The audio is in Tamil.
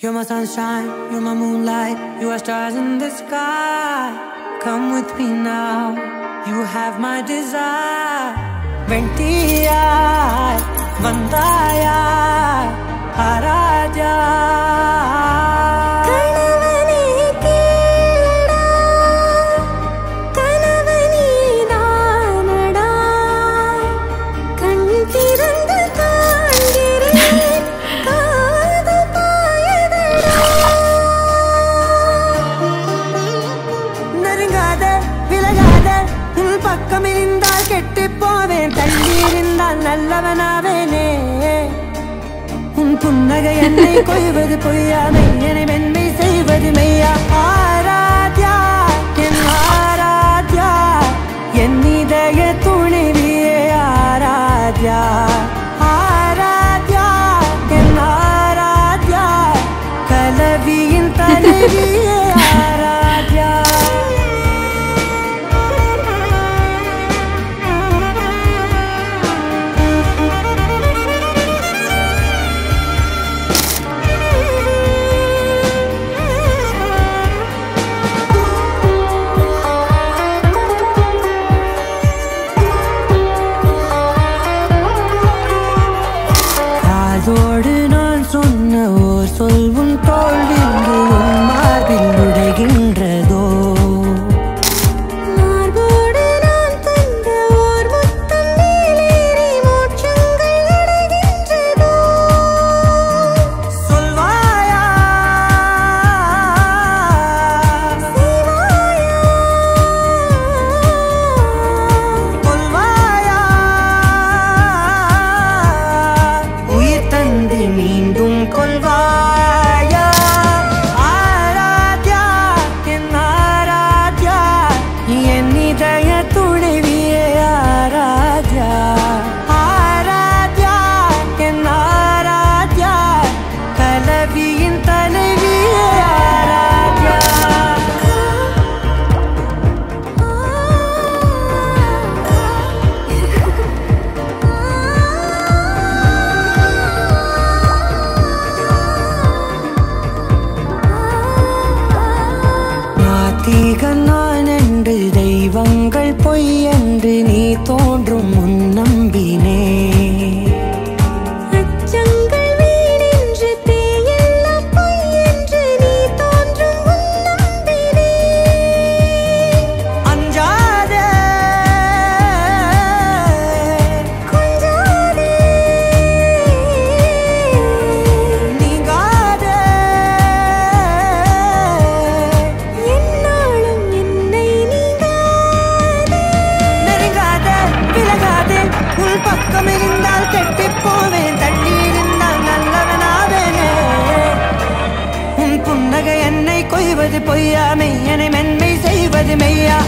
You're my sunshine, you're my moonlight, you are stars in the sky. Come with me now, you have my desire. Ventiya, Vandaya, Araja. பக்கமிருந்தால் கெட்டு போவேன், தள்ளியிருந்தால் நல்லவனாவேனே. உன் புன்னகை என்னை கொய்வது பொய்யாமை, என்னை மென்மை செய்வது மெய்யா. ஆராத்யா என் ஆராத்யா, என் இதய துணைவியே ஆராத்யா. ஆராத்யா என் ஆராத்யா, கலவியின் தலைவியே ஆராத்யா. அதோடு நான் சொன்ன ஓர் சொல் உன் தோல்விந்து உன் மார்பில் நுழைகின்றதோ. மார்போடு நான் தந்த ஓர் முத்தம் மேலேறி மோட்சங்கள் அடைகின்றதோ. சொல்வாயா சிவாயா, கொல்வாயா மீண்டும் கொள்வாயா. ஆராத்யா என் ஆராத்யா, என் இதய துணைவியே ஆராத்யா. ஆராத்யா என் ஆராத்யா, கலவியின் தலைவியே ஆராத்யா. நான் என்று தெய்வங்கள் பொய் என்று நீ தோன்றும் முன் நம்பினே. அச்சங்கள் வீணென்று பேயெல்லாம் பொய் என்று நீ தோன்றும் முன் நம்பினே. அஞ்சாதே கொஞ்சாதே நீங்காதே, பக்கமிருந்தால் கெட்டு போவேன், தள்ளியிருந்தால் நல்லவனாவேனே. உன் புன்னகை என்னை கொய்வது பொய்யாமை, என்னை மென்மை செய்வது மெய்யா.